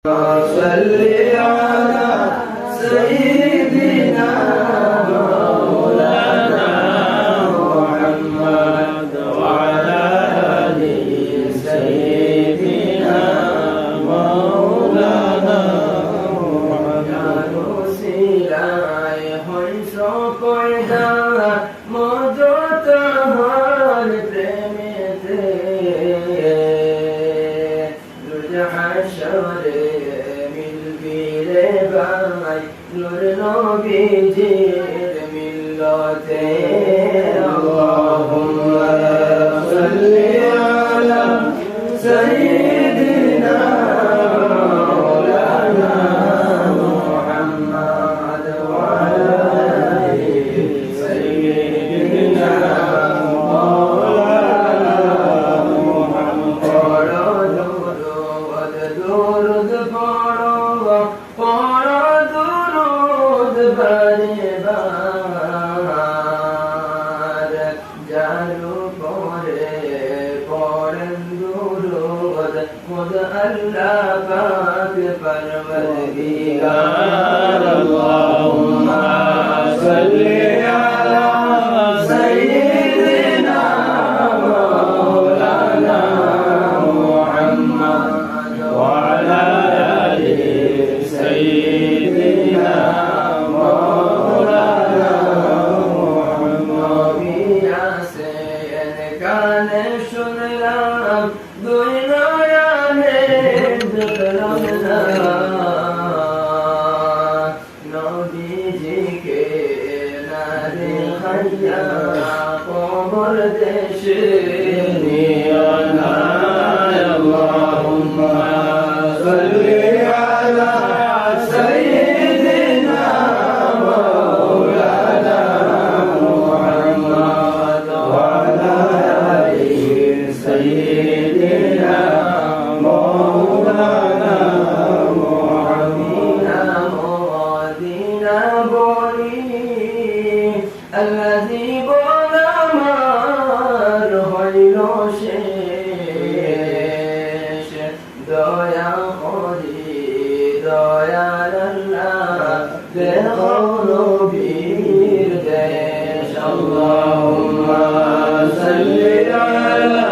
صل على سيدنا مولانا محمد وعلى آل سيدنا مولانا محمد وسيلة হইছ পয়দা মজত হল প্রেমেতে রোজ হাসরে মিলবি রে ভাই নূর নবীজির মিল্লতে আল্লাহুম্মা সাল্লি আলা সাইয়্যিদিনা মাওলানা মুহাম্মদ ওয়া আলা আলি সাইয়্যিদিনা মাওলানা মুহাম্মদ দরুদ পড়ো দরুদ বারে বার জারু পরে পড়েন দরুদ মুদ আল্লাহ পাক পরওয়ারদিগার আল্লাহুম্মা সাল্লি আলা সাইয়্যিদিনা মাওলানা মুহাম্মদ ওয়া আলা আলি সাইয়্যিদিনা মাওলানা মুহাম্মদ বিয়াসেন কানে শুনলাম দুই নয়নে দেখলাম না নবীজিকে না দেখাইয়া কবর দেশে নিও না আল্লাহুম্মা সাল্লি আলা সাইয়্যিদিনা মাওলানা মুহাম্মদ ওয়া আলা আলি সাইয়্যিদিনা মাওলানা মুহাম্মদ মদিনা বলি আল্লাযী বলা আমার হইল শেষ দয়া করি দয়াল আল্লাহ দেখো নবীর দেশ আল্লাহুম্মা সাল্লি আলা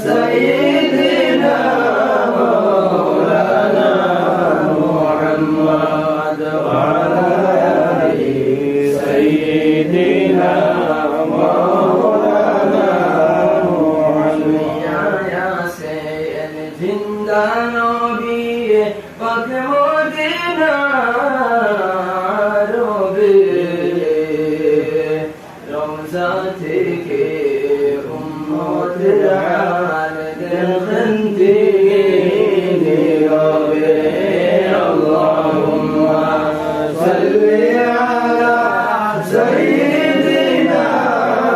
সাইয়্যিদিনা মাওলানা মুহাম্মদ ওয়া আলা আলি সাইয়্যিদিনা মাওলানা মুহাম্মদ জিন্দা নবী পাক মদিনা রবে রওজা থেকে উম্মতের হাল দেখেন তিনি রবে আল্লাহুম্মা সাল্লি আলা সাইয়্যিদিনা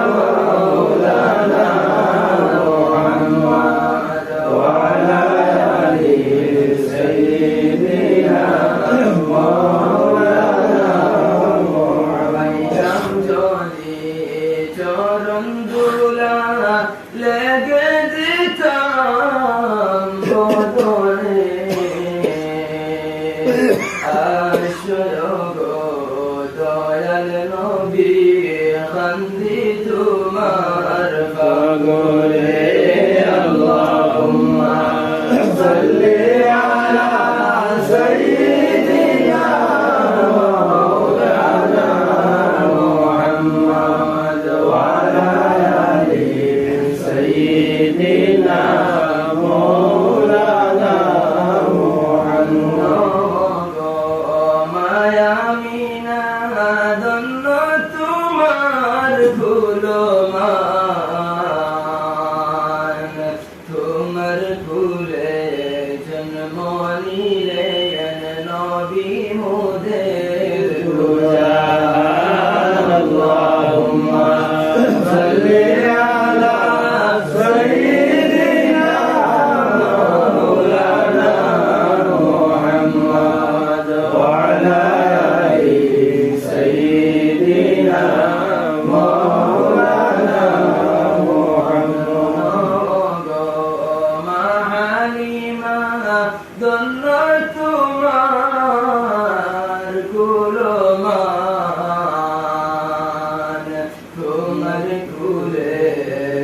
মাওলানা মুহাম্মদ ওয়া আলা আলি সাইয়্যিদিনা মাওলানা মুহাম্মদ জলি চরণ দুলা লেগে দিতাম বদনে আশরগ দয়াল নবী খান্দি তোমার পাগলে আল্লাহুম্মা সাল্লি আলা সাইয়্যিদিনা মাওলানা মুহাম্মদ ওয়া আলা আলি সাইয়্যিদিনা মাওলানা মুহাম্মদ মায়ামিনা ধন্য তোমার ফুলমান তোমার ফুলে জন্ম নিলেন নবী মোদের গুজার আল্লাহুম্মা সাল্লি আলা সাইয়্যিদিনা মাওলানা মুহাম্মদ ওয়া আলা আলি সাইয়্যিদিনা মাওলানা মুহাম্মদ মা হালিমা ধন্য তোমার কুলমান তোমার কুলে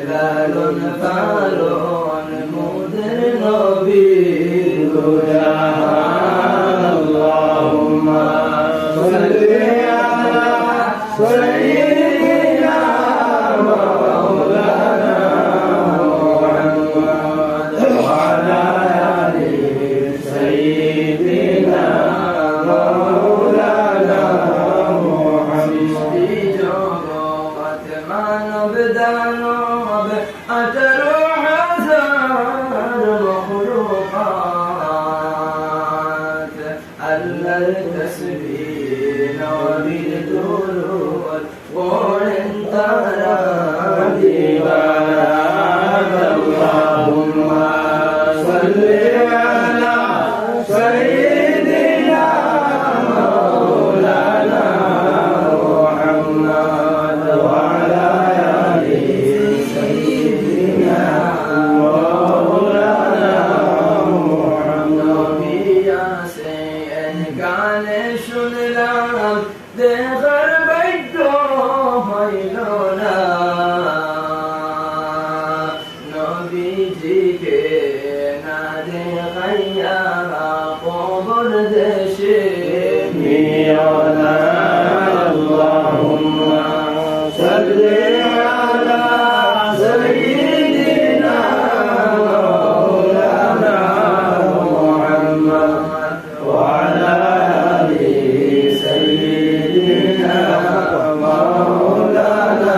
লালন পালন মোদের নবী গুলাম আল্লাহুম্মা সাল্লি আলা সাইয়্যিদিনা মাওলানা মুহাম্মদ ওয়া আলা আলি সাইয়্যিদিনা মাওলানা মুহাম্মদ জগত মানব দানব 18,000 মখলুকাত আল্লাহর তাসবিহ নবীর দুরূদ পড়েন তারা দিওয়ানা আল্লাহুম্মা সাল্লি আলা সাইয়্যিদিনা মাওলানা মুহাম্মদ ওয়া আলা আলি সাইয়্যিদিনা মাওলানা মুহাম্মদ নবিয়া সে গানে শুনলাম দেখার ভাগ্য হইল না নবীজিকে না দেখাইয়া কবর দেশে নিও না আল্লাহুম্মা সাল্লি আলা সাইয়্যিদিনা মাওলানা মুহাম্মদ ওয়া আলা আলি সাইয়্যিদিনা মাওলানা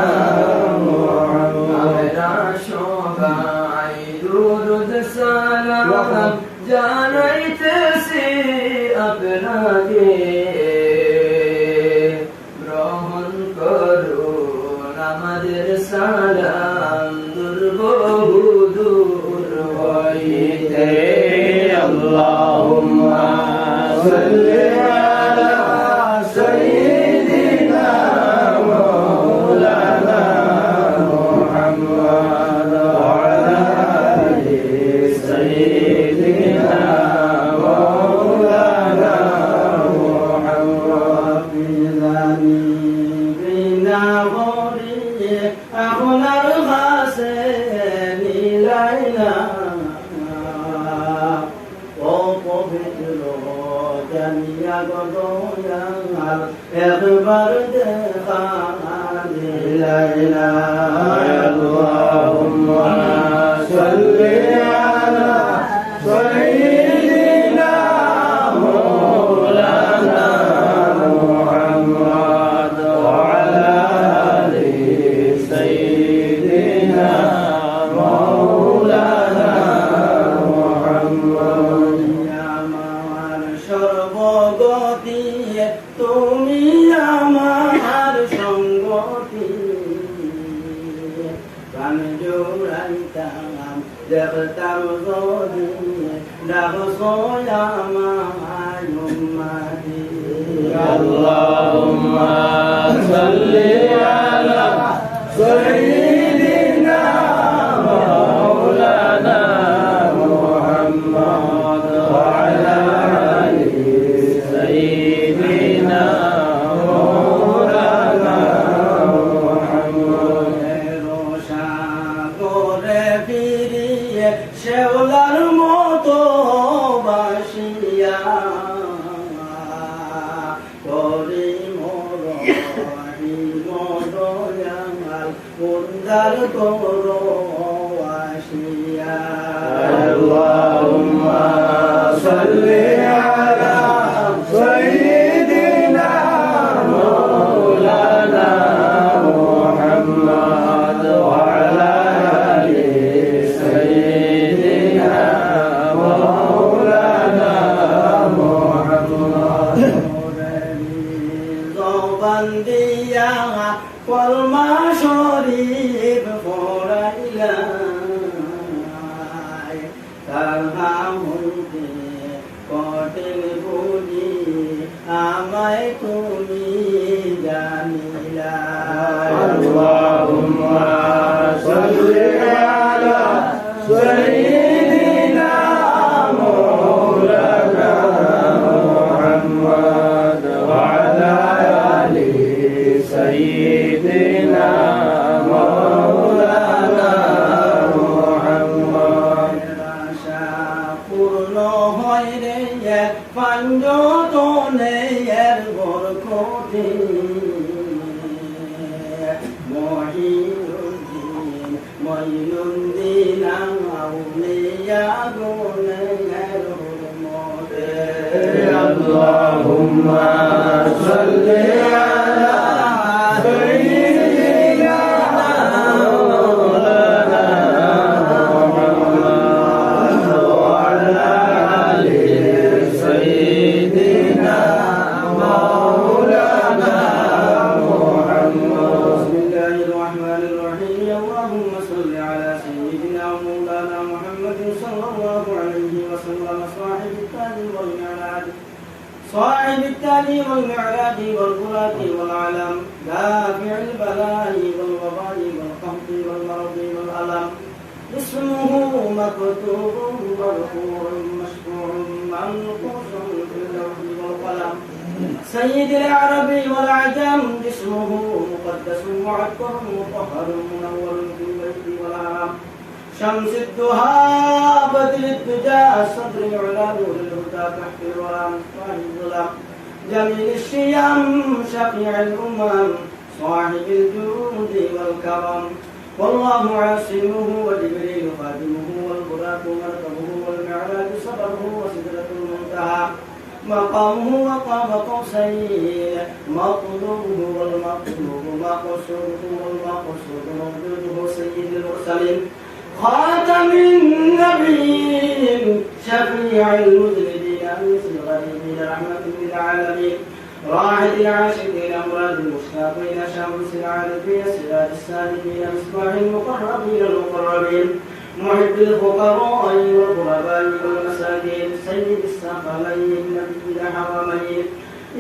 মুহাম্মদ আমরা সবাই দুরূদ সালাম জানাইতেছি আপনাকে গ্রহণ করুন আমাদের সালাম দুর্বহু দূর হইতে আল্লাহুম্মা সাল্লি আলা সাইয়্যিদিনা মাওলানা মুহাম্মদ ওয়া আলা আলি সাইয়্যিদিনা মাওলানা মুহাম্মদ বিলানি বিনা গরিয়ে আপনার কাছে নিলাইনা ও পবিত্র জানিয়া গদয়াল একবার দেখা দিলাইনা আল্লাহুম্মা সাল্লি আলা সাইয়্যিদিনা মাওলানা মুহাম্মদ ওয়া আলা আলি সাইয়্যিদিনা মাওলানা মুহাম্মদ আমার সর্বগতি তুমি আমার সঙ্গতি প্রাণ জোড়াইতাম দেখতাম যদি ডাকছো আমার উম্মতি আল্লাহুম্মা সাল্লি আলা সাইয়্যিদিনা মাওলানা মুহাম্মদ ওয়া আলা আলি সাইয়্যিদিনা মাওলানা মুহাম্মদ রোশাগরে ফিরিয়ে শেওলার মতো বাসিয়া করি মরদয়াল উদ্ধার করো আসিয়া আল্লাহুম্মা সাল্লি আলা সাইয়্যিদিনা মাওলানা মুহাম্মদ ওয়া আলা আলি সাইয়্যিদিনা মাওলানা মুহাম্মদ জবান্দিয়া কলমা শরীফ পড়াইলা তার নাম হইতে কঠিন বুঝি আমায় তুমি জানিলা আল্লাহুম্মা সাল্লি আলা সাইয়্যিদিনা মাওলানা রে পাঞ্জতনে এর বরকতে মহিনুদ্দিন মঈনুদ্দিন আউলিয়া গুনের হুরমতে আল্লাহুম্মা সাল্লি আলা সাইয়্যিদিনা صاحب التعليم والمعراج والغلاة والعلم دافع البلاء والوباء والقحط والمرض والألم اسمه مكتوب مرفوع مشفوع منقوش في اللوح والقلم سيد العرب والعجم اسمه مقدس معطر مطهر منور في البيت والحرم شمس الدهى بدر الدجى صدر العلا نور الهدى تحت الورى مصباح الظلام جميل الشيم شفيع الامم صاحب الجود والكرم والله عاصمه وجبريل خادمه والبراق مركبه والمعراج صبره وسدرة المنتهى مقامه وقاب قوسين مطلوبه والمطلوب مقصوده والمقصود موجوده سيد المرسلين خاتم النبيين شفيع المذنبين أنس الغريبين رحمة للعالمين راحة العاشقين أمراض المشتاقين شمس العارفين سراج السالمين مصباح المقربين المقربين محب الفقراء والغرباء والمساكين سيد الثقلين نبي الحرمين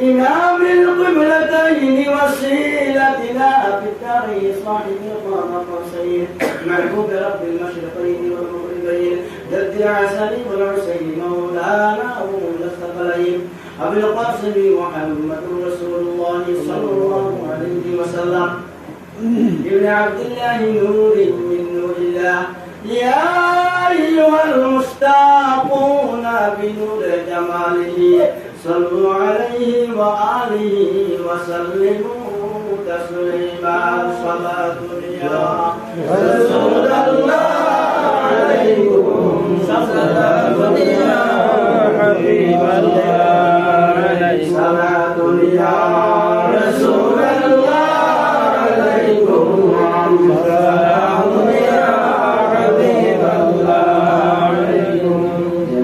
إمام القبلتين وسيلتنا في الدارين صاحب القام قوسين محبوب رب المشرقين والمغربين جد العسل والعسين مولانا ومولى الثقلين أبي القاسم محمد رسول الله صلى الله عليه وسلم ابن عبد الله نور من نور الله يا أيها المشتاقون بنور جماله صلوا عليه وآله وسلموا تسليما صلاة يا رسول الله عليكم صلاة يا حبيب الله صلاة يا رسول الله عليكم صلاة يا حبيب الله عليكم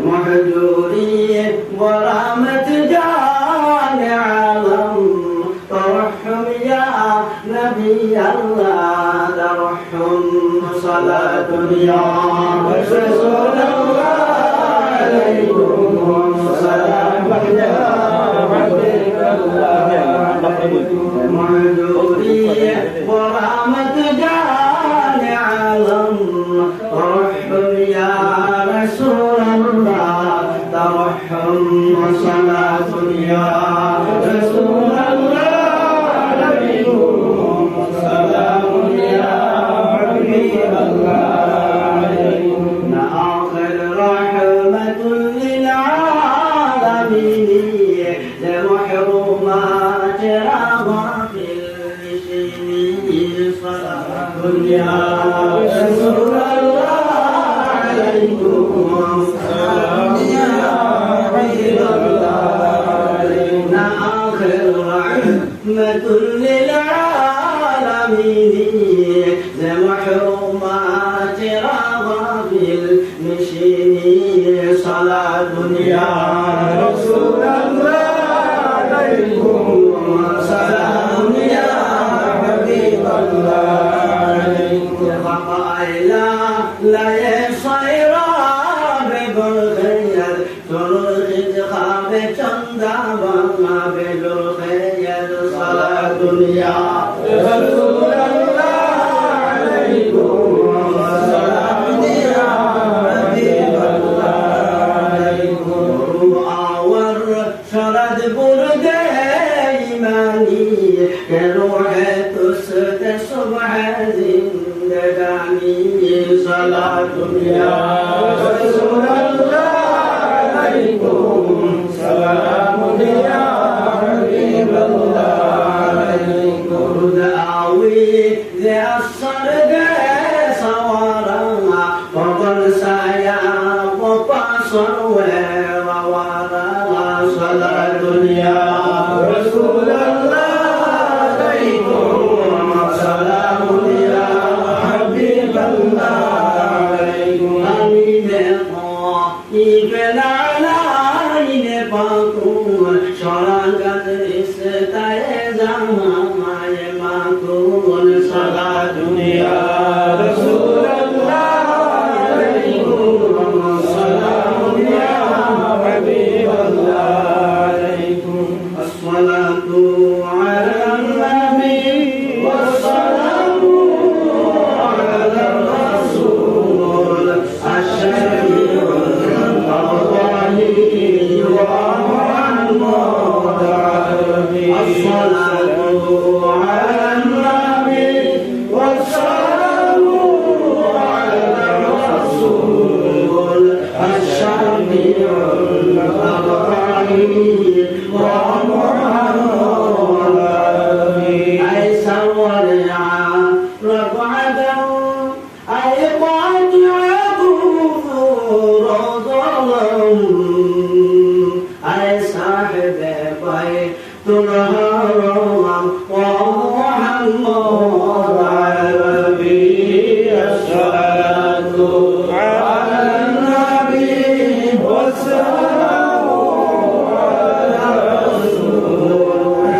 محجوري ورحمة جان عالم ترحم يا نبي الله ترحم صلاة يا رسول الله عليكم سلام يا حبيب الله معذوري ورحمة جان عالم ترحم يا رسول الله ترحم صلاة يا رسول الله عليكم سلام يا حبيب الله آخر رحمة للعالمين لمحرومات رغافل لشيني صلاة يا رسول الله عليكم سلام يا حبيب الله آخر رحمة للعالمين لمحرومات رغافل مشيني صلاة يا رسول الله عليكم سلام يا حبيب الله فقائلا لا يصير ببرخير ترخ خاب چندا وما ببرخير صلاة يا رسول الله عليكم سلام يا حبيب الله آور شرد برد إيماني كروح تسد صبح زندگانی صلاة يا رسول الله عليكم سلام يا حبيب الله دعوي ذي الصرد صورنا وقل سايا وقصر وورا صلاة يا رسول الله عليكم سلام يا حبيب الله عليكم آمين إبن على إن باكون شرقت استيزا ما يمكن صلاة يا رسول الله عليكم سلام يا حبيب الله عليكم الصلاة على النبي والسلام على الرسول الشفيع الغالي ومحمد الصلاة على النبي والسلام على الرسول الشفيع الغالي ومحمد أي سور رفعة أي قاطعة رضا أي صاحب بيت الهرم ومحمد النبي الصلاة على النبي والسلام على الرسول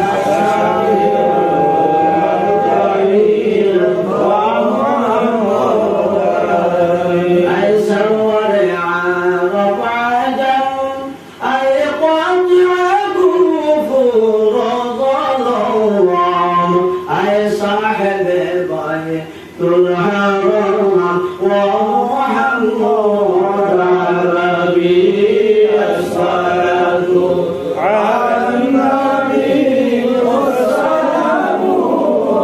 أي سور رفعة أي قاطعة ظلام أي صاحب بيت الهرم ومحمد النبي الصلاة على النبي والسلام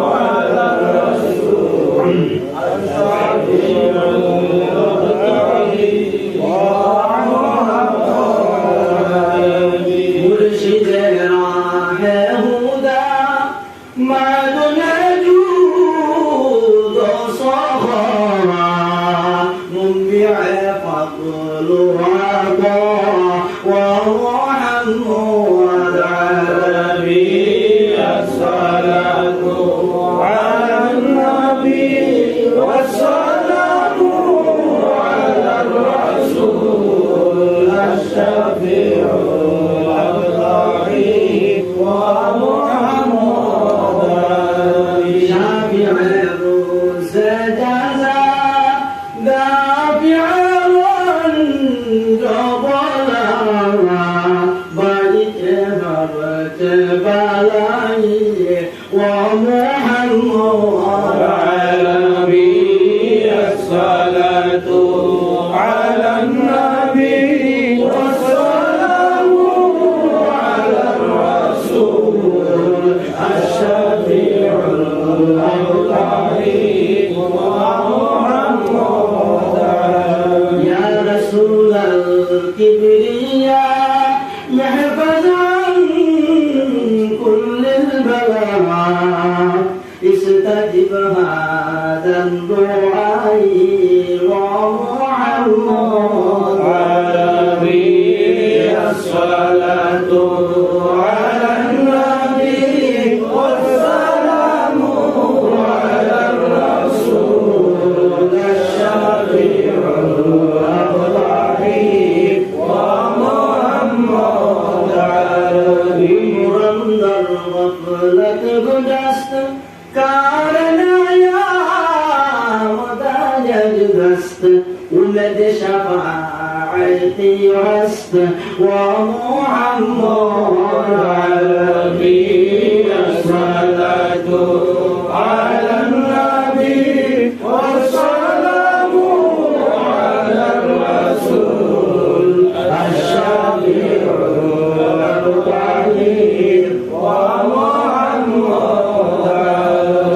على الرسول الشفيع الغالي مرشد راح هدى ما دون جود صخرا منبع فضل وعطاء ومحمد النبي الصلاة على النبي والسلام على الرسول الشفيع الغالي ومحمد شافع الرسل جزا دافع جبلا بارك مرت بلاي ومحمد على النبي الصلاة على النبي والسلام على الرسول الشفيع الغالي ومحمد يا رسول الكبرياء محفظ عن كل البلاء استجب هذا الدعاء ومحمد على النبي الصلاة على النبي والسلام على الرسول الشفيع الغالي ومحمد على من الغفلة بجست كارنا يا مدايا جدست ولد شفاعتي عست ومحمد على النبي الصلاة على النبي والسلام على الرسول الشفيع الغالي ومحمد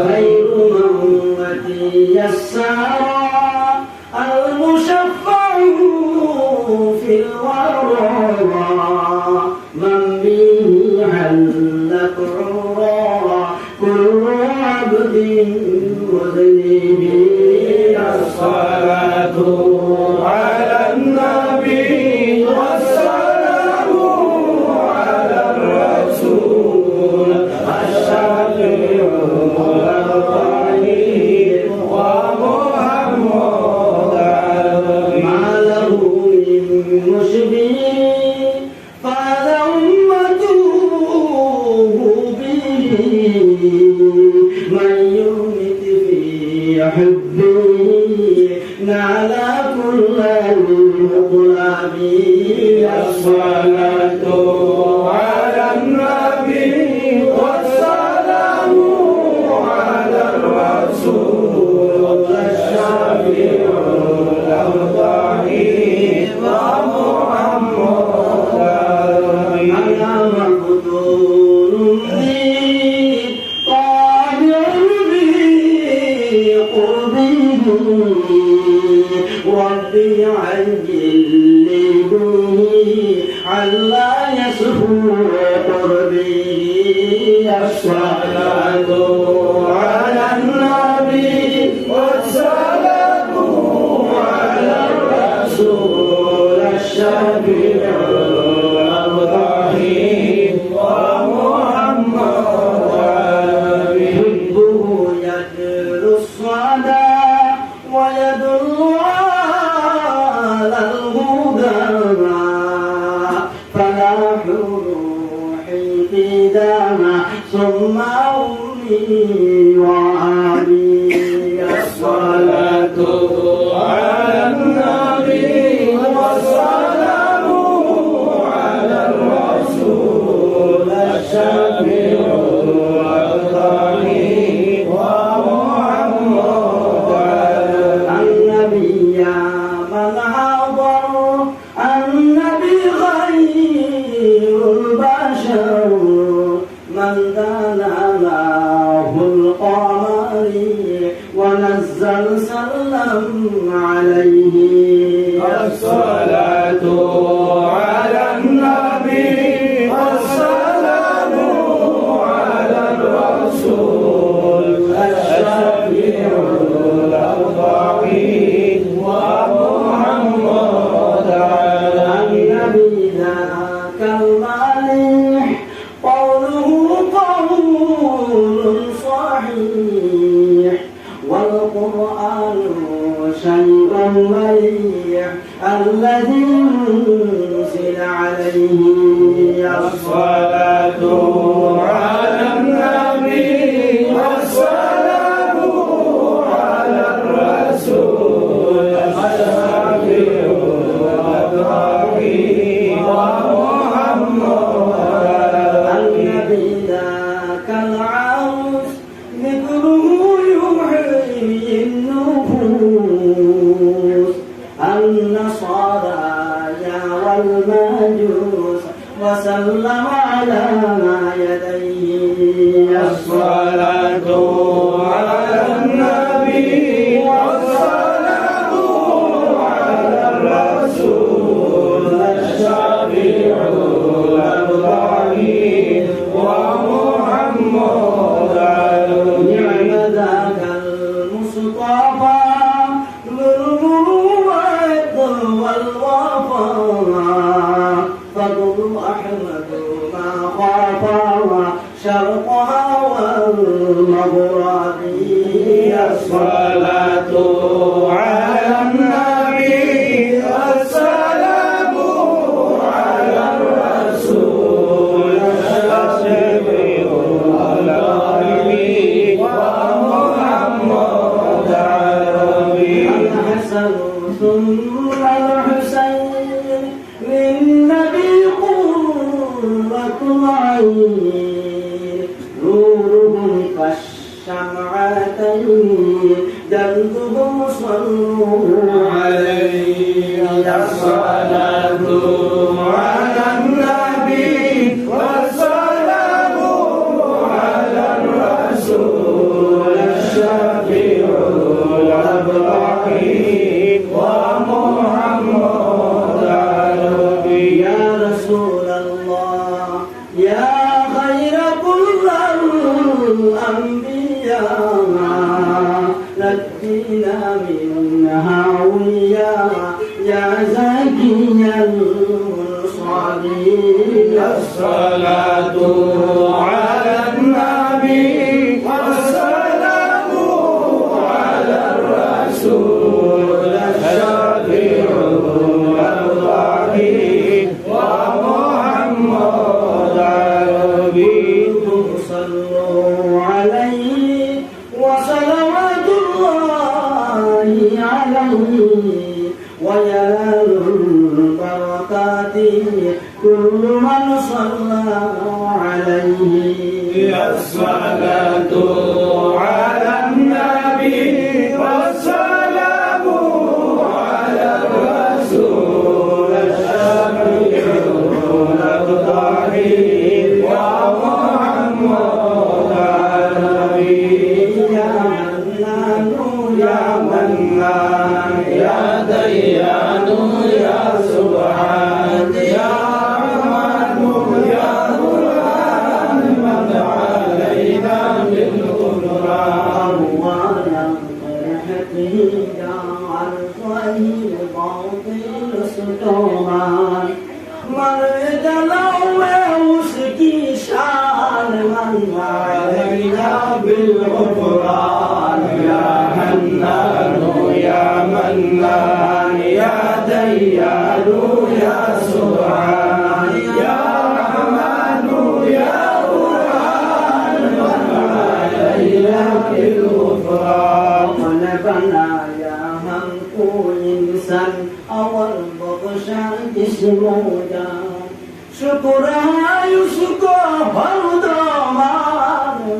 خير أمتي السارى المشفع في الورى يسهو قربه الصلاة على النبي والسلام على الرسول الشفيع الرحيم ومحمد حبه يدل الصلاة ويدل على الهدى فلاح روحي في دمع ثم أمي وأبي الصلاة على النبي والسلام على الرسول الشفيع الرحيم ومحمد النبي من حضر النبي خير البشر من دلله القمر ونزل سلم عليه الصلاة على النبي والسلام على الرسول الشفيع الرحيم ومحمد النبي ذاك المليح قوله قول صحيح والقرآن شيء مليح الذي أنزل عليه الصلاة على النبي والسلام على الرسول الشفيع الرحيم ومحمد النبي ذاك العروس ذكره يحيي النفوس النصارى والمجوس وسلم على يديه الصلاة على النبي والسلام على الرسول الشفيع الرحيم ومحمد نعم ذاك المصطفى بالمروءة والوفاء فضل أحمد ما خافا شرقها والمغرب الصلاة على النبي والسلام على الرسول الشفيع الرحيم ومحمد الحسن ثم الحسين للنبي قرة العين نورهم كالشمعتين جلدهم صلوا عليه الصلاة على النبي والسلام على الرسول الشفيع الرحيم ومحمد يا رسول الله يا خير كل الأنبياء نجينا من هاوية يا زكي المرسلين الصلاة على النبي والسلام على الرسول الشفيع الرحيم ومحمد عربيكم صلوا عليه وصلوات الله عليه وينال بركاته كل من صلى عليه الصلاة على النبي والسلام على الرسول الشفيع الرحيم ومحمد النبي يا منان يا منان يا ديان يا سبحان يا رحمن मोजा शुक्र है उसको हरदम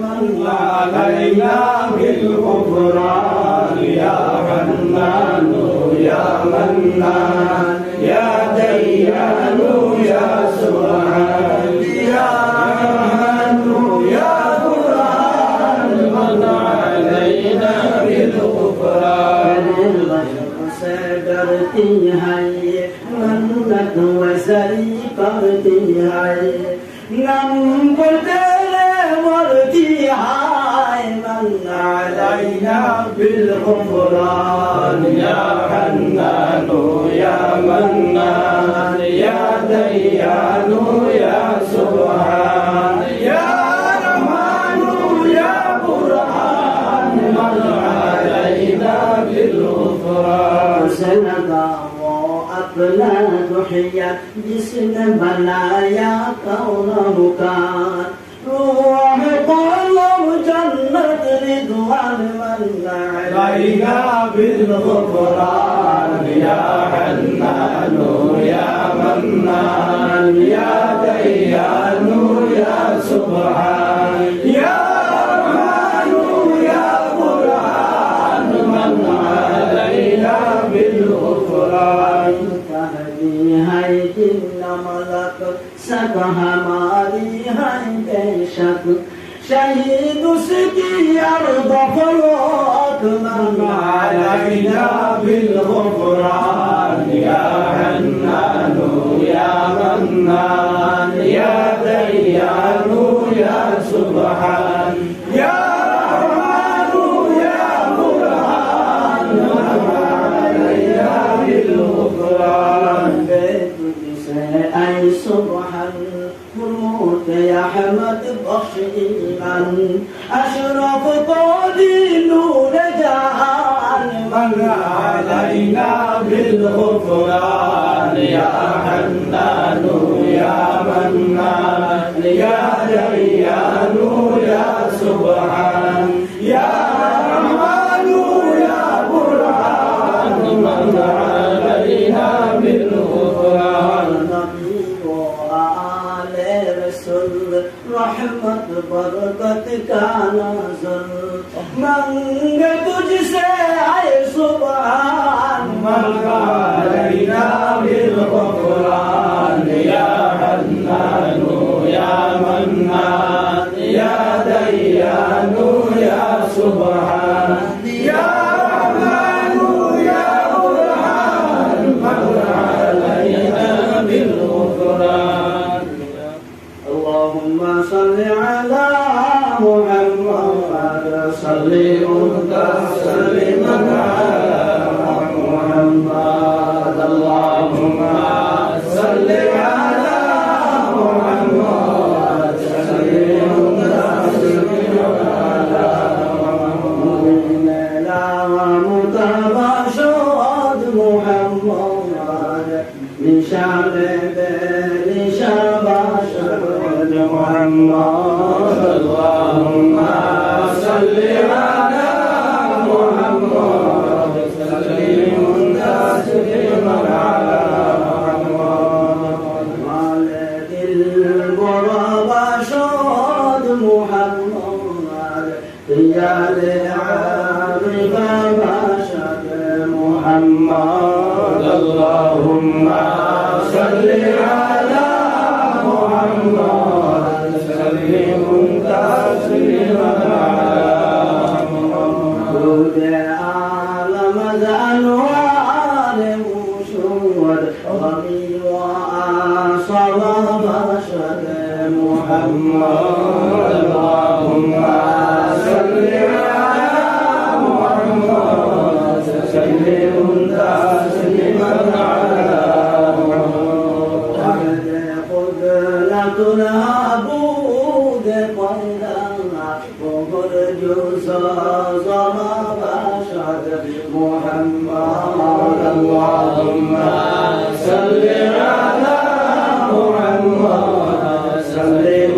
मन्ना अलैना बिल गुफरान या हन्नान या मन्नान या दय्यान या सुब्हान या रहमान या कुरान मन्ना अलैना बिल गुफरान से डरती है मन्नत वसरी करती है नम तेरे मरती है मन्ना अलैना बिल गुफरान या हन्नान या मन्नान या दय्यान या सुब्हान या रहमान या कुरान मन्ना अलैना बिल गुफरान सनदा अपना दुहिया जिसने बनाया कौन कान रूह कलम जन्नत रिदवान मन्ना अलैना बिल गुफरान या हन्नान या मन्नान या दय्यान या सुब्हान या रहमान या कुरान मन्ना अलैना बिल गुफरान है जिन्न मलक सब हमारी है बेशक शहीद उसकी अर्द फरोख मन्ना अलैना बिल गुफरान या हन्नान या मन्नान या दय्यान या सुब्हान या रहमान या कुरान मन्ना अलैना बिल गुफरान ऐ सुब्हान मुर्मूत या अहमद बख्श ईमान अशरफ कोदी नूर जहान मन्ना अलैना बिल गुफरान या हन्नान या मन्नान या दय्यान या सुब्हान या रहमान या कुरान मन्ना अलैना बिल गुफरान रहमत बरकत का नज़र मांगे तुझसे आए सुब्हान मन्ना अलैना बिल गुफरान या हन्नान या मन्नान या दय्यान या सुब्हान या रहमान या कुरान मन्ना अलैना बिल गुफरान اللهم صل على محمد صل وسلم على محمد اللهم صل على محمد صل وسلم على محمد لا متباشر محمد لشعب محمد اللهم صل على محمد سلم تسليما على محمد والد الغرب شاد محمد رجال عارف بشر محمد اللهم صل على محمد سلم تسليما على محمد عالم الانوار مشهور غني واصل بشر محمد اللهم صل على محمد سلم تسليما على محمد العبود قيلنا وخرج زما بشر محمد اللهم صل على محمد سلم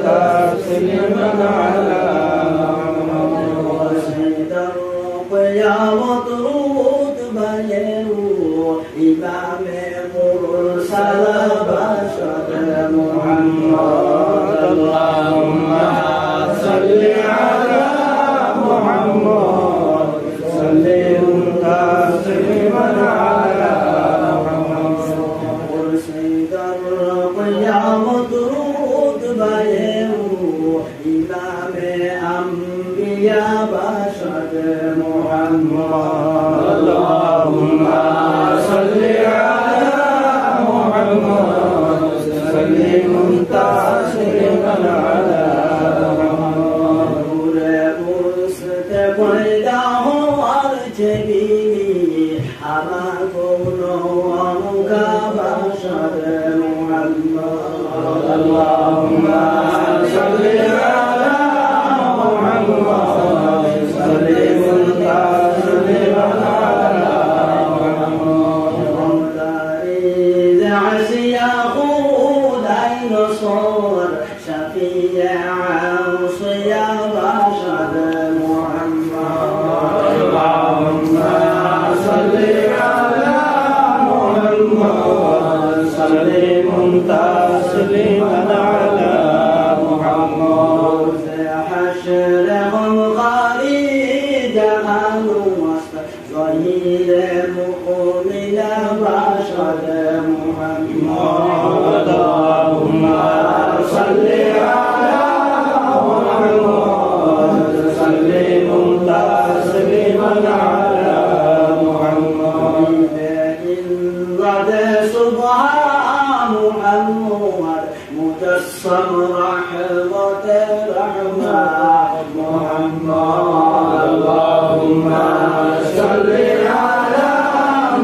تسليما على محمد سيد الرقيا مطرود بيرو إمام مرسل محمد اللهم صل على محمد سلم تسليما على محمد نور مستقبله وارجبي أما كونه ومكابشر محمد اللهم صل على محمد سلم تسليما على محمد إذا عصيه دين صور شفيع عصيا بشر محمد اللهم صل على محمد سلم تسليما على محمد حشرهم خالد عن وسط ظهير مؤمن بشر محمد اللهم صل على محمد سلم تسليما على محمد إن غد سبحان محمد مجسم رحمة الرحمن محمد اللهم صل على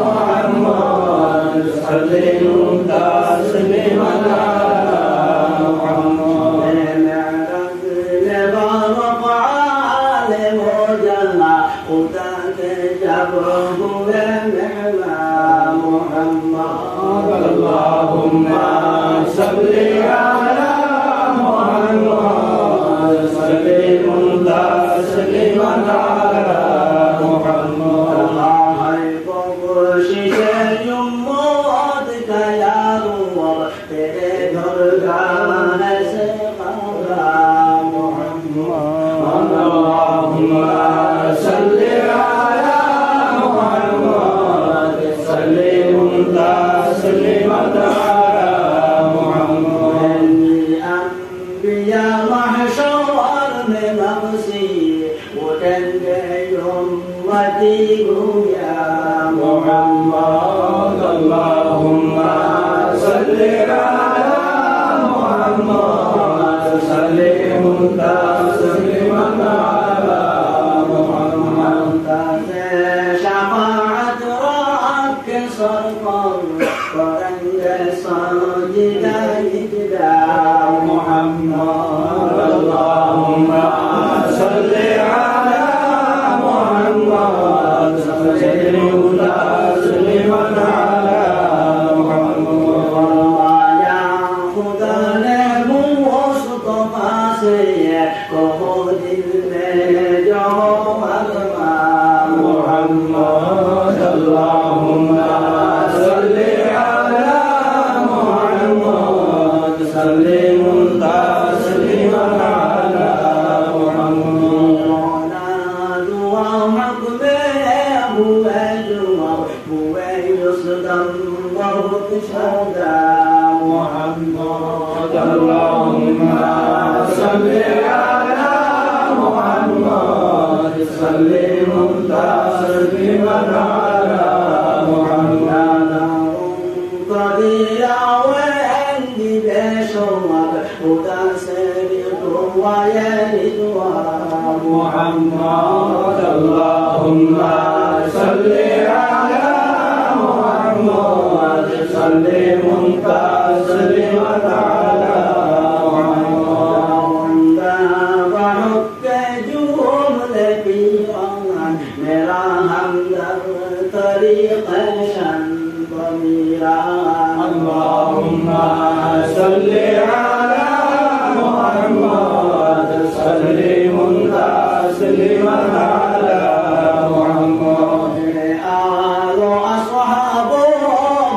محمد سلم تسليما على محمد لبارك عالم جل خداك جبره محمد اللهم صل على محمد سلم تسليما على محمد الله يبارك شيء يموتك يا روح تدرجان سقطا محمد اللهم صل على محمد سلم تسليما على محمد الأنبياء محشر من نفسي وتنبي أمتي يا محمد اللهم صل على محمد سلم تسليما على محمد شفاعة ربك صرفا ورنج ساجدا يجدا محمد اللهم صل على محمد سلم تسليما على محمد يا خدا المصطفى سيكون المجوم محمد اللهم صل على محمد سلم تسليما على محمد دعاء مقبول هو يصدم ضرب شهدا محمد اللهم صل على محمد سلم تسليما على محمد قدير وعندي بشرك وتسبق ويرد محمد اللهم صل على محمد سلم تسليما على محمد وحك جملة मेरा हमदर्द तरीक़े शन ضميرا اللهم صل على محمد سلم تسليما على محمد آل أصحابه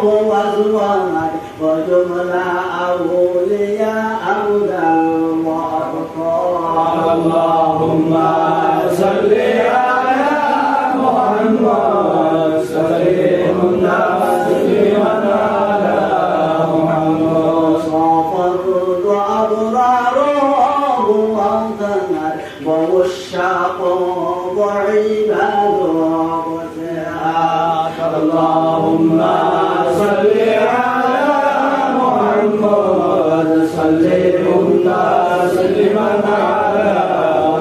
وأزواجه وجملة أولياء أولى وأبطال اللهم صل على محمد سلم تسليما على محمد صافرت أبراره وانتهت ووشاق ضعيفا تسليما على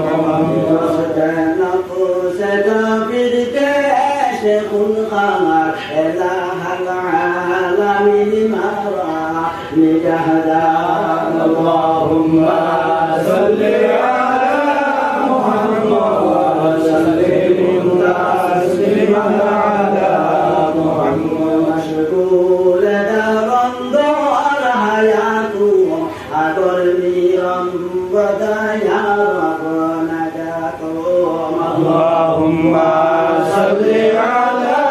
محمد نفوس كافر كاشف القمر إله العالمين مرى لجهدا اللهم صل على محمد سلم تسليما على محمد مشغول دارا ضاع الحياة أدرني ودايا اللهم صل على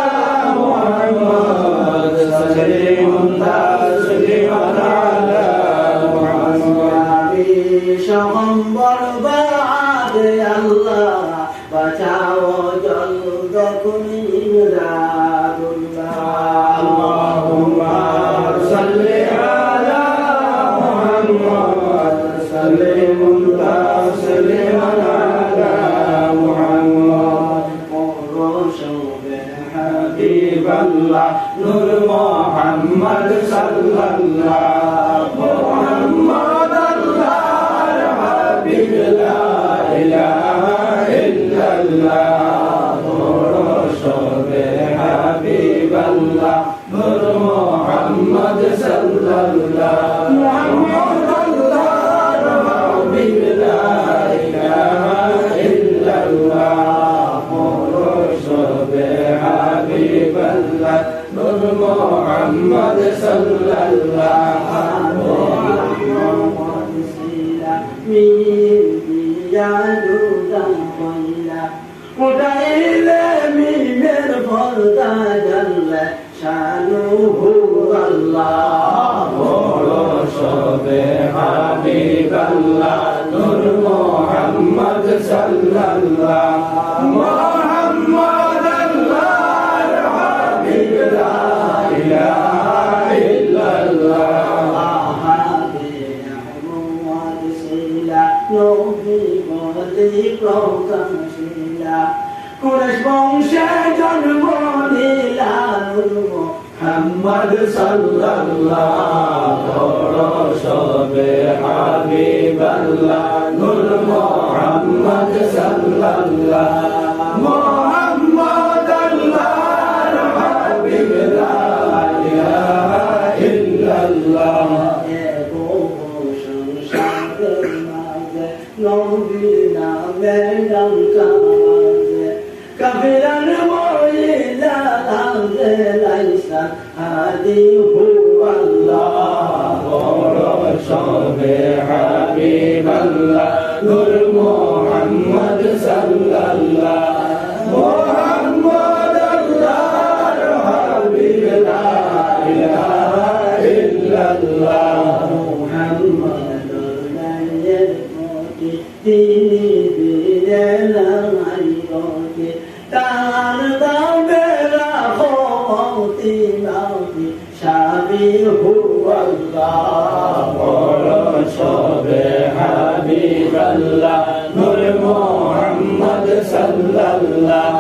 محمد سلم تسليما على محمد شغم برباد الله بچاو جلدكم إمداد الله اللهم صل على محمد سلم تسليما على محمد حبيب الله نور محمد صلى الله محمد الله حبيب لا إله إلا الله نور حبيب الله نور محمد صلى الله محمد الله حبيب لا إله إلا الله حبيب الله نور محمد صلى الله حبيب الله نور محمد صلى الله محمد الله حبيب لا إله إلا الله কুরাইশ বংশে জন্ম নিলাম محمد صلى الله رسول حبيب الله نور محمد صلى الله محمد الله حبيب لا إله إلا الله كبيرا وإلى الأرض ليس هذه هو الله رسول حبيب الله نور محمد صلى الله محمد الله حبيب لا إله إلا الله محمد لا يموت ديني بلا غيرك تعال بلا خوف موت شبيه هو الله رسول حبيب الله نور محمد صلى الله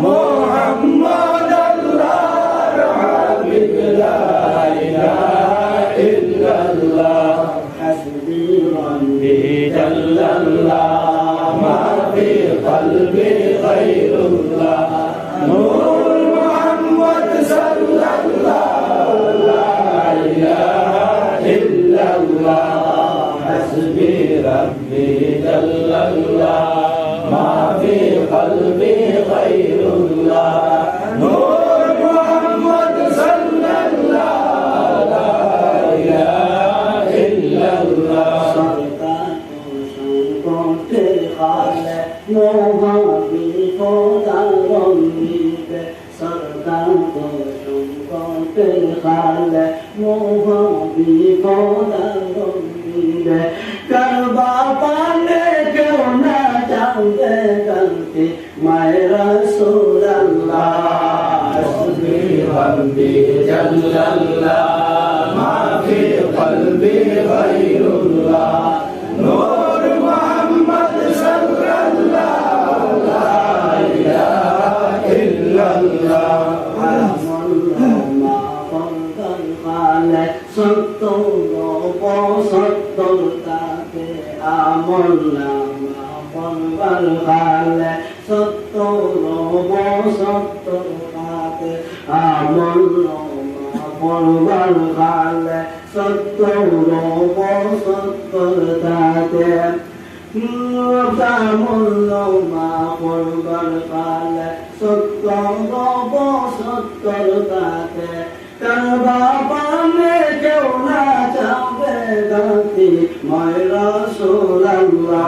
محمد الله حبيب لا إله إلا الله حسبي ربي جل الله ما في قلبي غير الله نور محمد صلى الله لا إله إلا الله حسبي ربي جل الله ما في قلبي غير الله نور محمد صلى الله لا إله إلا الله करबा पाने क्यों ना जाऊंगे गलती मैं रसूल अल्लाह हस्बी रब्बी जल्लल्लाह मा फी क़ल्बी गैरुल्लाह नूर मोहम्मद सल्लल्लाहु ला इलाहा इल्लल्लाह তাতে আমল নামা পড়বার খালে সত্য রব সত্য তাতে আমল নামা পড়বার খালে সত্য রব সত্য তাতে আমল নামা পড়বার খালে সত্য রব সত্য তাতে কারবা পানে কেউ না যাবে গাতি মায় রাসূলুল্লাহ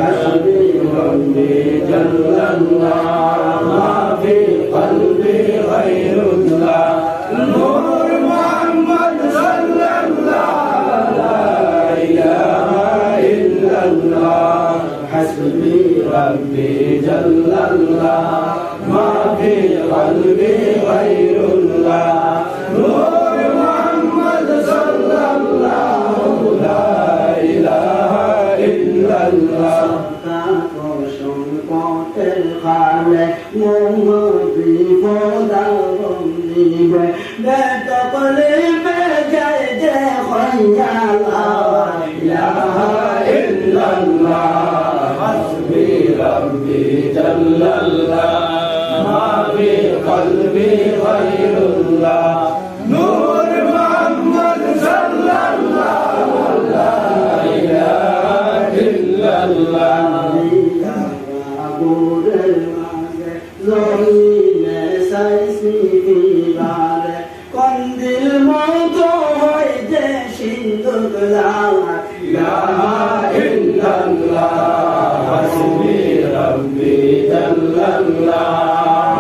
হাসবি রব্বি জাল্লাল্লাহ মা ফি কলবি গায়রুল্লাহ নূর মুহাম্মদ সাল্লাল্লাহু লা ইলাহা ইল্লাল্লাহ হাসবি রব্বি জাল্লাল্লাহ মা ফি কলবি গায়রুল্লাহ নূর মুহাম্মদ সাল্লাল্লাহু লা ইলাহা ইল্লাল্লাহ সংকটের কালে মোহাম্মদি পদাবন দিবে বেতকলিবে যায় যে খয়া লা ইলাহা ইল্লাল্লাহ হাসবি রব্বি জাল্লাল্লাহ মা ফি কলবি গায়রুল্লাহ নূর মুহাম্মদ সাল্লাল্লাহু লা ইলাহা ইল্লাল্লাহ আগুরের মাঝে জমিনে সাইসি দিবারে কন্দিল মতো হয় যে সিন্ধুক লা ইলাহা ইল্লাল্লাহ হাসবি রব্বি জাল্লাল্লাহ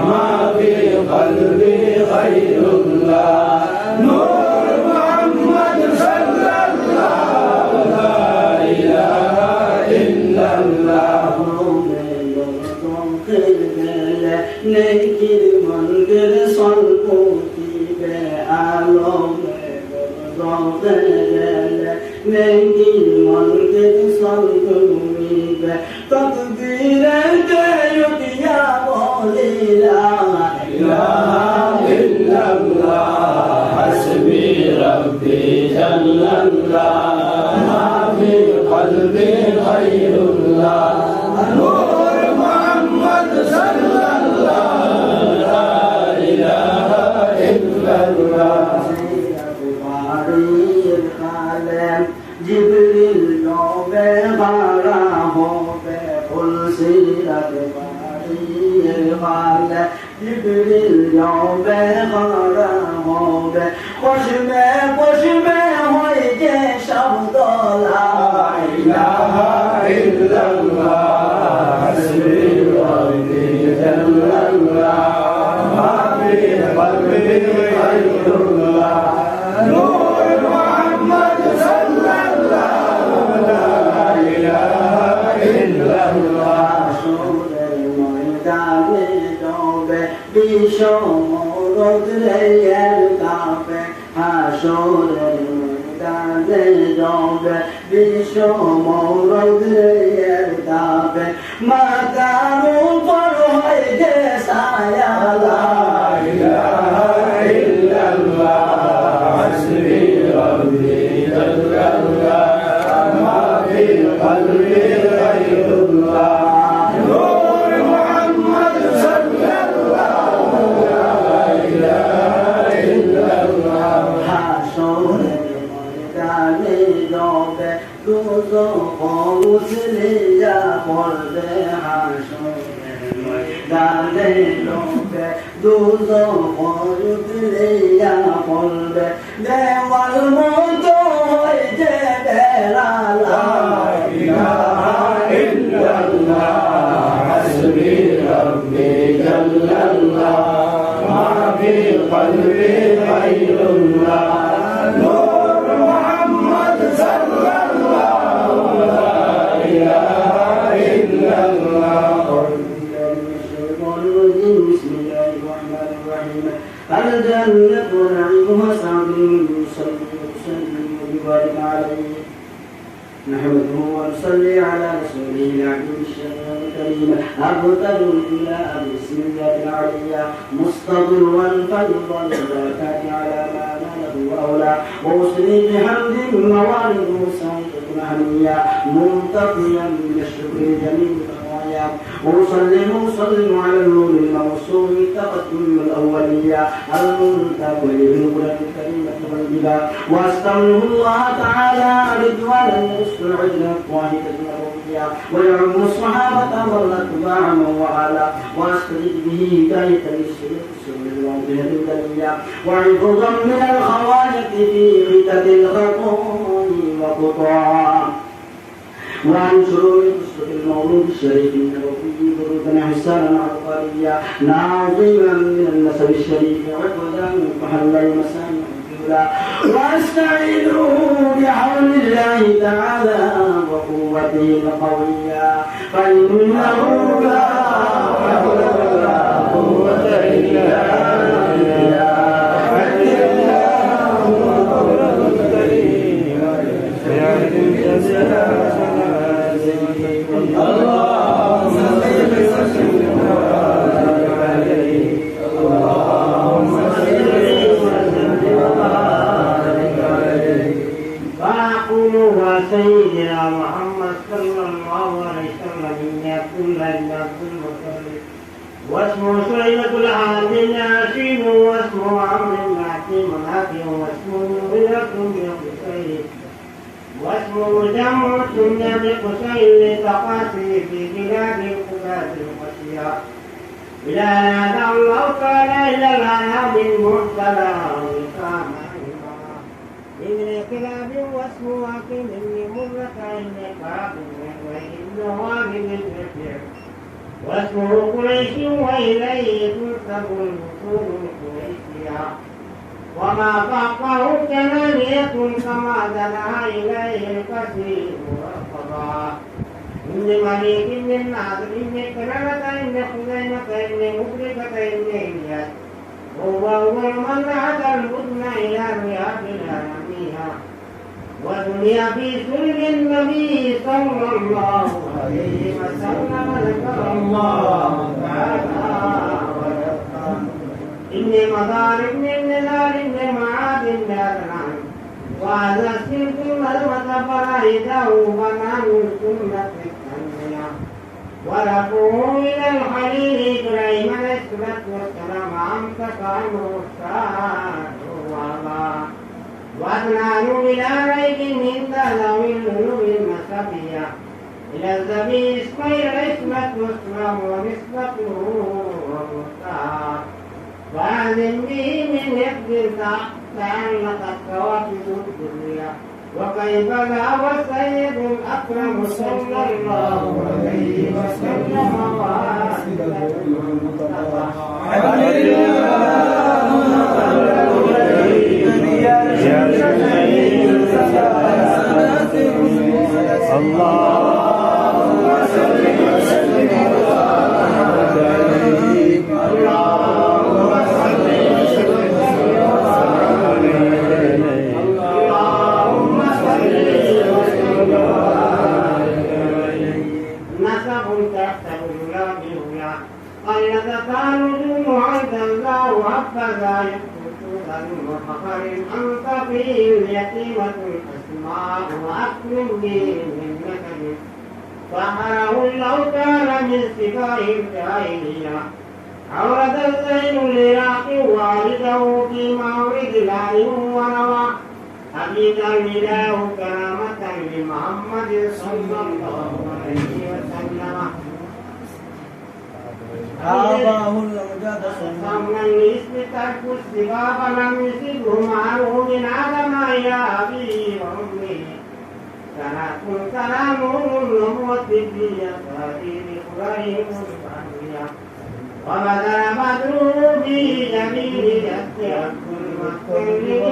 মা ফি কলবি গায়রুল্লাহ নূর মুহাম্মদ সাল্লাল্লাহু লা ইলাহা ইল্লাল্লাহ নেকির মন্দির সল্পতিবে আলমে রঙে গেলে নেকির মন্দির সল্পতিবে তকবীরে উঠিয়া বলি লা ইলাহা ইল্লাল্লাহ হাসবি রব্বি জাল্লাল্লাহ মা ফি কলবি গায়রুল্লাহ নূর মুহাম্মদ সাল্লাল্লাহু লা ইলাহা ইল্লাল্লাহ জিবরিল নবে বারা হবে ফুলসিরাত বাড়ির খালে জিবরিল নবে বারা হবে পশমে পশমে হয় যে শব্দ লা ইলাহা ইল্লাল্লাহ হাসবি রব্বি জাল্লাল্লাহ মা ফি কলবি গায়রুল্লাহ নূর মুহাম্মদ সাল্লাল্লাহু লা ইলাহা ইল্লাল্লাহ সুরের ময়দানে যাবে বিষমরদ রেয়ের কাফে হাসরের ময়দানে যাবে বিষমরদ রেয়ের কাফে মাথার উপর হয় যে ছায়া লা ইলাহা ইল্লাল্লাহ হাসবি রব্বি জাল্লাল্লাহ মা ফি কলবি গায়রুল্লাহ নূর মুহাম্মদ সাল্লাল্লাহু লা ইলাহা ইল্লাল্লাহ হাসরের ময়দানে যাবে দুজখ উছলিয়া পড়বে হাসরের ময়দানে যাবে দুজখ উছলিয়া পড়বে দেওয়াল মতো হয় যে বেড়া লা ইলাহা ইল্লাল্লাহ হাসবি রব্বি জাল্লাল্লাহ মা ফি কলবি গায়রুল্লাহ নূর মুহাম্মদ সাল্লাল্লাহু লা ইলাহা ইল্লাল্লাহ الجنة نعيمها سعد يسلم ويبارك عليه نحمده ونصلي على رسوله العظيم الشريف الكريم أبتغ إلى بسم الله العليا مستضر والفضل والبركات على ما ناله وأولى وأسري بحمد موارد سعيدة هنية منتقيا من الشكر الجميل والروايا وأسلم على النور الموصول تقدم الأولية المنتقل بالقرآن الكريمة والجبال وأستغفر الله تعالى رضوانا يسر عجلة واحدة نبوية ويعم الصحابة والأتباع من وعلى وأستجد به هداية للشيخ الواضحة الدنيا وحفظا من الخوارق في ختة الخطوم وقطاع وعن شرور قصة المولود الشريف النبوي برودا حسانا عبقريا ناظما من النسب الشريف عقدا محل المسامع الأولى واستعينه بحول الله تعالى وقوته القوية فإنه لا حول ولا قوة إلا بالله اللهم صل وسلم وبارك عليه اللهم صل وسلم وبارك عليه فأقول وسيدنا محمد صلى الله عليه وسلم يقول لنا كل مصلي واسمه سيدة العالم الناشين واسمه عمرو الحكيم الحكيم واسمه مغيرة بن قصير واسمه جمع سمي بقصير لتقاسي في بلاد القباد القصيرة إلى هذا الله تعالى إلى الأنام المرسلة وكان ابن كلاب واسمه حكيم بن مرة إن كعب وابن وابن البشر واسمه قريش وإليه تنسب الوصول القريشية وما فوقه ثمانية كما دنا إليه الكثير والقضاء إن مليك من ناصر إن كرامة إن خزيمة إن مدركة إن إلياس هو أول من أتى البدن إلى رياض العالمية ودنيا في سلم النبي صلى الله عليه وسلم ذكر الله تعالى ويبقى إني مضارب من نزال من معاد دارنا وهذا السلك المذمة فرائده فنام سنة التنمية ورفوه إلى الخليل إبراهيم عليه الصلاة والسلام أمسك عنه الساعة والله وأدناه إلى ريب من ذوي القلوب المسبية إلى الذبي إسماعيل عصمة والسلام ونسبته ومستعار وأعلم به من يقدر تعلقت كواكب الدنيا وكيف ذهب السيد الأكرم صلى الله عليه وسلم اللهم صل وسلم وبارك عليه اللهم صل وسلم وبارك عليه اللهم صل وسلم وبارك عليه نسب تحته لا بهلا قد تقالوا عند الله حبذا يقتل المفخر أنت فيه اليتيمة الأسماء وأكرم به من نسب فأمره الله تعالى من سفاه الجاهلية أورد الزين العراق والده في مورد العلم ونوى حميدا لله كرامة لمحمد صلى الله عليه وسلم أعطاه الأوجاد من الاسم ترك السباب لم يصبه معه من عدم إلى أبيه وأمه كان نور النبوة في أساطير إبراهيم الأنبياء وبدأ بدره في جميل يسر كل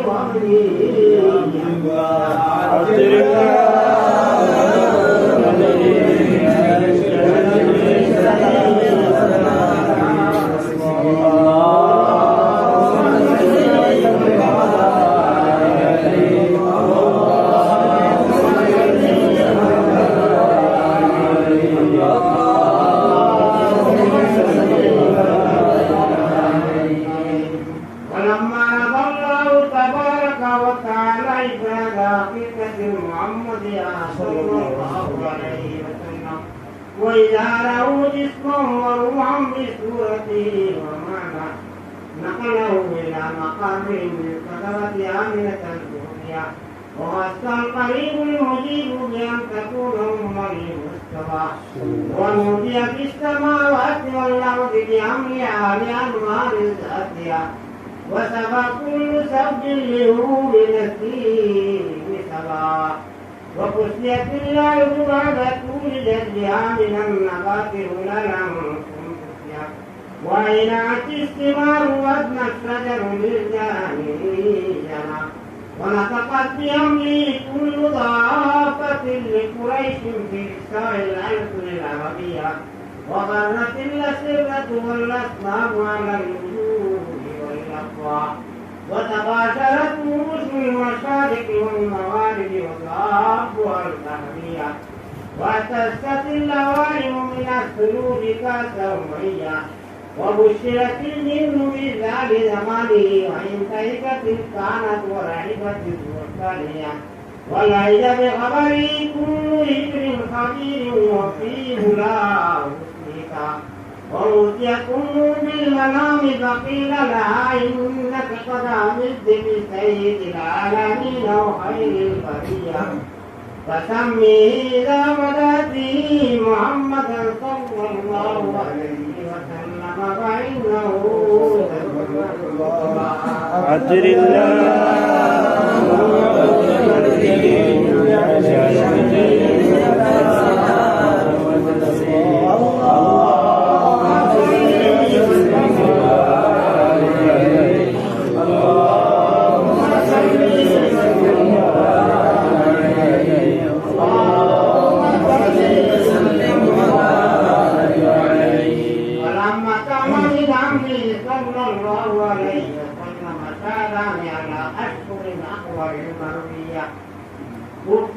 الفتنة المحمدية صلى الله عليه وسلم وإذا رأوا جسما وروحا بصورته ومعنى نقله إلى مقر بالكتبة آمنة الدنيا ووصى القريب المجيب بأن تكون أم المصطفى ونودي في السماوات والأرض بأمرها لأنوار ذاتها وسبى كل سب له بنسيم سبا وقسيت الأرض بعد طول جدها من النبات هللا كنتيا وإنعت الثمار وأدنى الشجر للجاهلين ونطقت بأمره كل ضافة لقريش في لسان الألسن العربية وغرت الأسرة والأصنام على الوجوه والأقوى وتباشرت رؤوس المشارق والمغارب وصابها البحرية واعتزت اللوائم من الثلوج كاسا وهي وبشرت الجن بذال زمانه وإن تهكت كانت ورعبت الثانية والعيد بخبره كل هجر خبير وفيه لا حسنك وأوتيكم بالمنام فقيل لها إنك قد عملت بسيد العالمين وخير البرية فسميه إذا بدأت به محمدا صلى الله عليه وسلم فإنه عجل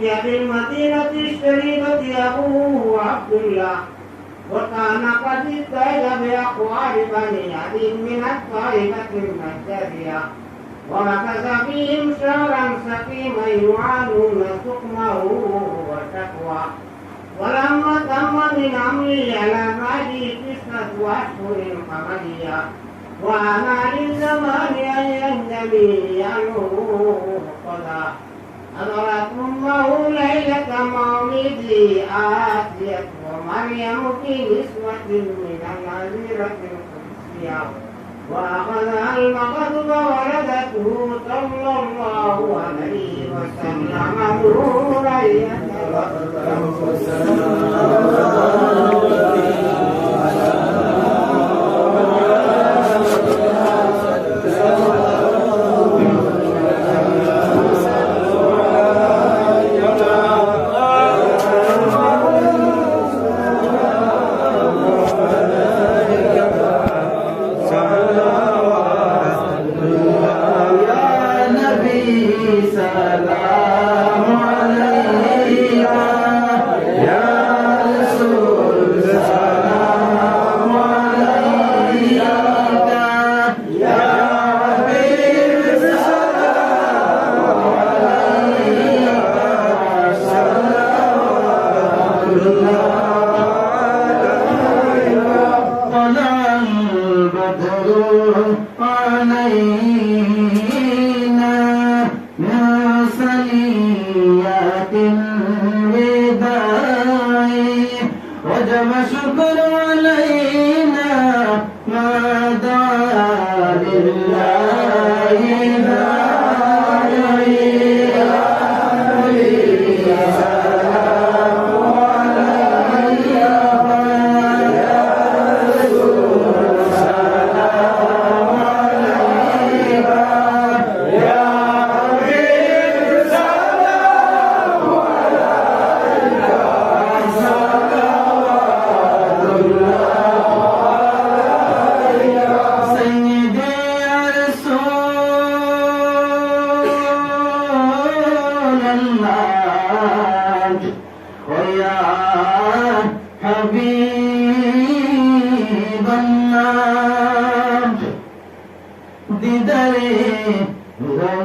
توفي بالمدينة الشريفة أبوه عبد الله وكان قد ازداد بأقوال بني عدي من الطائفة المهتدية ومكث فيهم شهرا سقيما يعانون سقمه وشكوى ولما تم من أمره على بعده 9 أشهر قمرية وأنا للزمان أن يندمي عنه قضى أمرت أمه ليلة مولده آتيت ومريم في نسوة من العذيرة القدسية وأخذها المغض وولدته صلى الله عليه وسلم نورا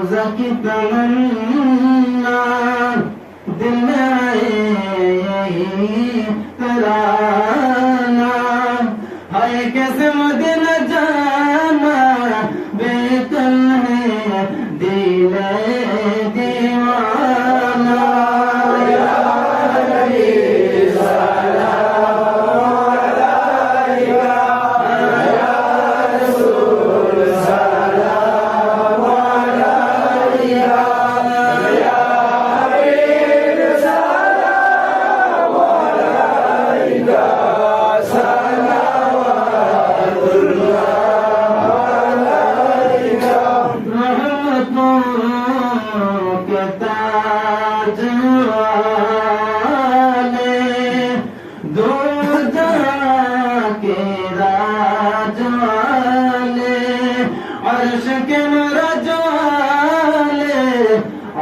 روزك تمنى राजवाले दो जहां के राजवाले अर्श के रजवाले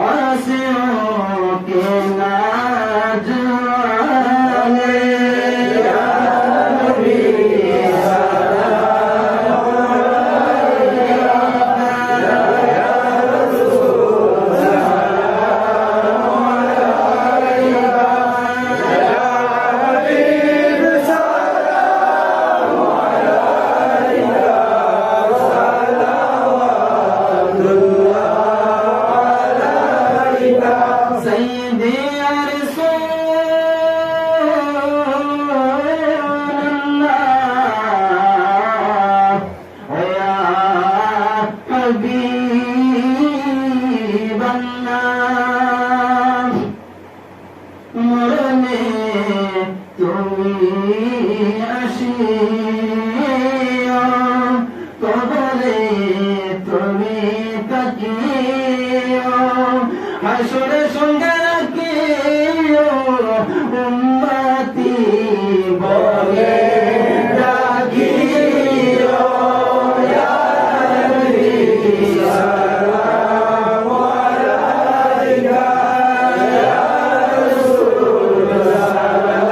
आसियों के नाजवाले या नबी सैयदे रसूलल्लाह या हबीबल्लाह मरने তুমি আসিও কবরে তুমি তাকিও হাসরে সঙ্গে রাখিও উম্মতি বলে ডাকিও ইয়া নবী সালাম আলাইকা ইয়া রাসূল সালাম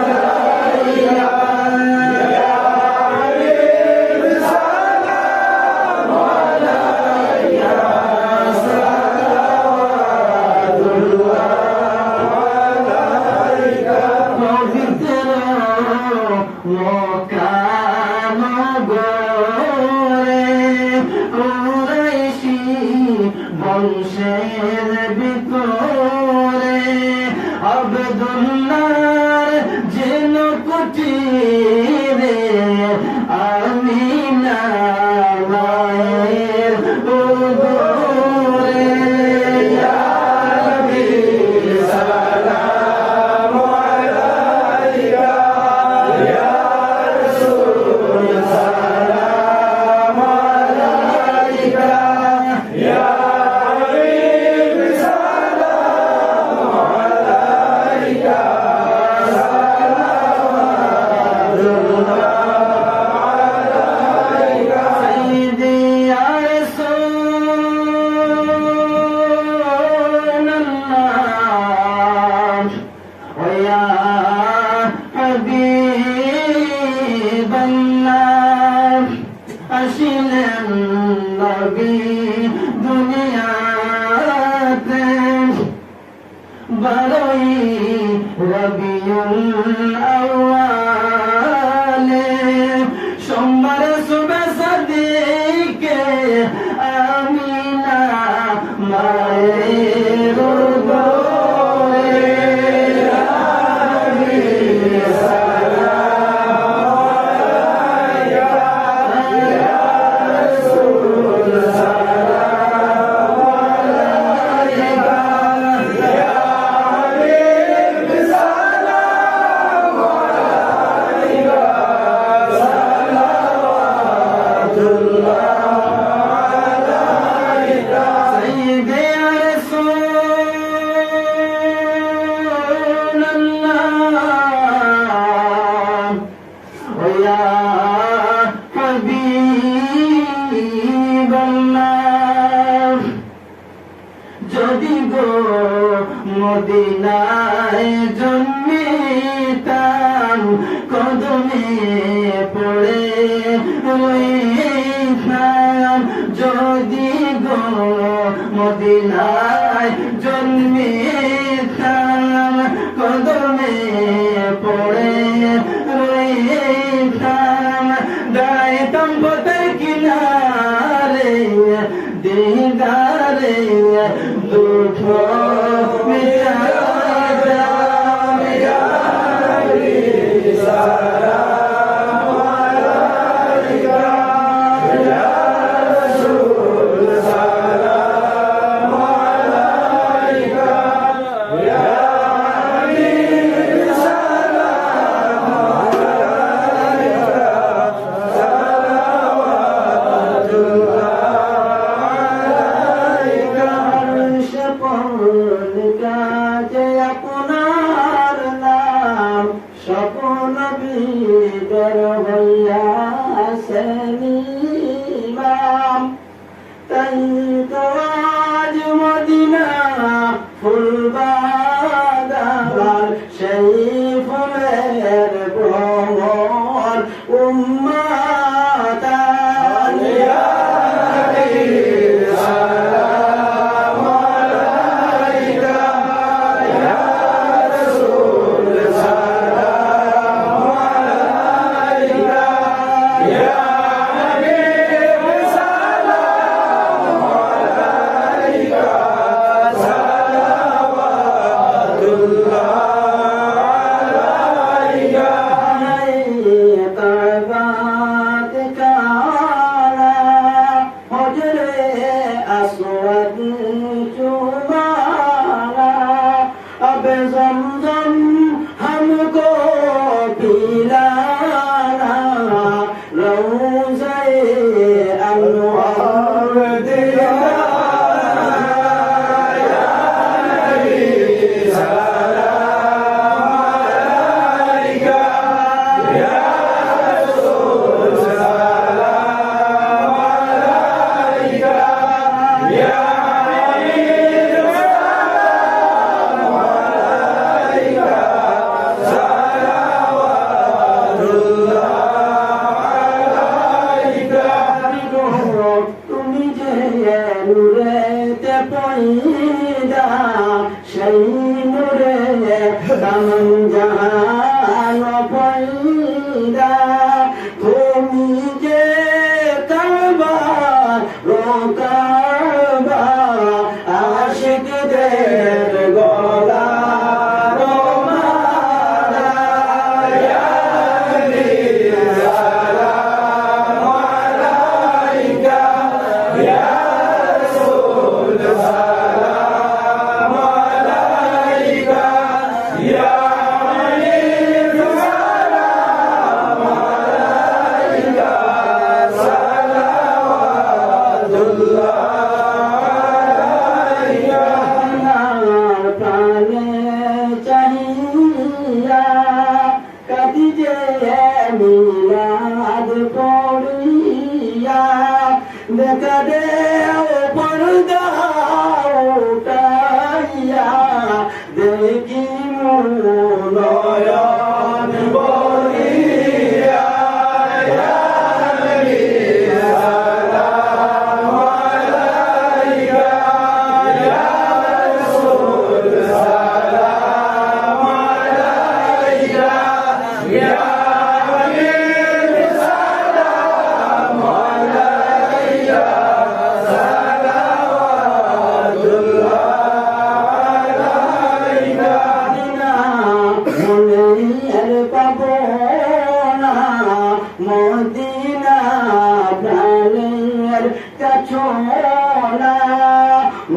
আলাইকা ইয়া হাবিব সালাম আলাইকা বংশের ভিতরে আব্দুল্লাহর যেন কুটিরে আমিনা মায়ের উদরে ইয়া নবী সালাম আলাইকা ইয়া রাসূল সালাম আলাইকা ইয়া হাবিব সালাম আলাইকা সালাওয়াতুল্লাহ আলাইকা সাইয়্যিদি ইয়া রাসূলুল্লাহ ওয়া ইয়া হাবিবাল্লাহ আসিলেন নবী দুনিয়াতে বারোই রবিউল আউয়ালে সোমবার সুবে সাদিকে আমিনা মায়ের উদরে ইয়া নবী সালাম আলাইকা ইয়া রাসূল সালাম আলাইকা ইয়া হাবিব সালাম আলাইকা সালাওয়াতুল্লাহ আলাইকা সাইয়্যিদে রাসূলুল্লাহ ওয়া ইয়া হাবিবাল্লাহ যদি গো মদিনায় জন্মিতাম কদমে পড়ে রইতাম যদি গো মদিনায় জন্মিতাম কদমে পড়ে রইতাম দাঁড়াইতাম পথের কিনারে দিদারে দুঃখ মিটাতাম ইয়া নবী সালাম আলাইকা ইয়া রাসূল সালাম আলাইকা ইয়া হাবিব সালাম আলাইকা সালাওয়াতুল্লাহ আলাইকা সকল কাজে আপনার নাম স্বপ্ন বিদর হইয়াছেন ইমাম তাই তো আজ মদিনা ফুলবাগান সেই ফুলের ভ্রমর উম্মাতান ইয়া নবী সালাম আলাইকা ইয়া রাসূল সালাম আলাইকা ইয়া হাবিব সালাম আলাইকা সালাওয়াতুল্লাহ अब ज़मज़म हमको पिलाना रोज़े अनवार दिलाना या नबी सलाम अलैका या रसूल सलाम अलैका या তুমি যে নূরেতে পয়দা সেই নূরে তামাম জাহান পয়দা তুমি যে কাবা রোকাবা আশিকদের গলা রোমালা ইয়া নবী সালাম আলাইকা ইয়া রাসূল সালাম আলাইকা ইয়া হাবিব সালাম আলাইকা সালাওয়াতুল্লাহ আলাইকা প্রাণে চাহিয়া কাটি যে মিলাদ পড়িয়া দেখা দে পর্দা উঠাইয়া দেখি নয়ন বলিয়া ইয়া নবী সালাম আলাইকা ইয়া রাসূল সালাম আলাইকা ইয়া হাবিব সালাম আলাইকা সালাওয়াতুল্লাহ আলাইকা মনের পাবনা মদিনা প্রাণের কাছনা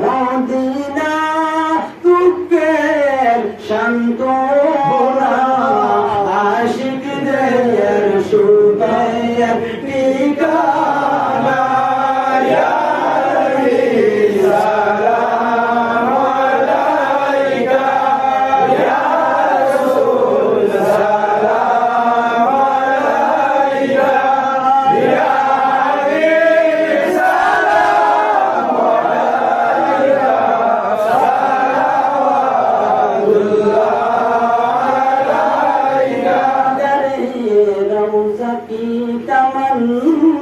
মদিনা দুঃখের শান্তনা আশিকদের সুখের ঠিকানা ইয়া নবী সালাম আলাইকা ইয়া রাসূল সালাম আলাইকা ইয়া হাবিব সালাম আলাইকা সালাওয়াতুল্লাহ আলাইকা রওজা কি তমন্না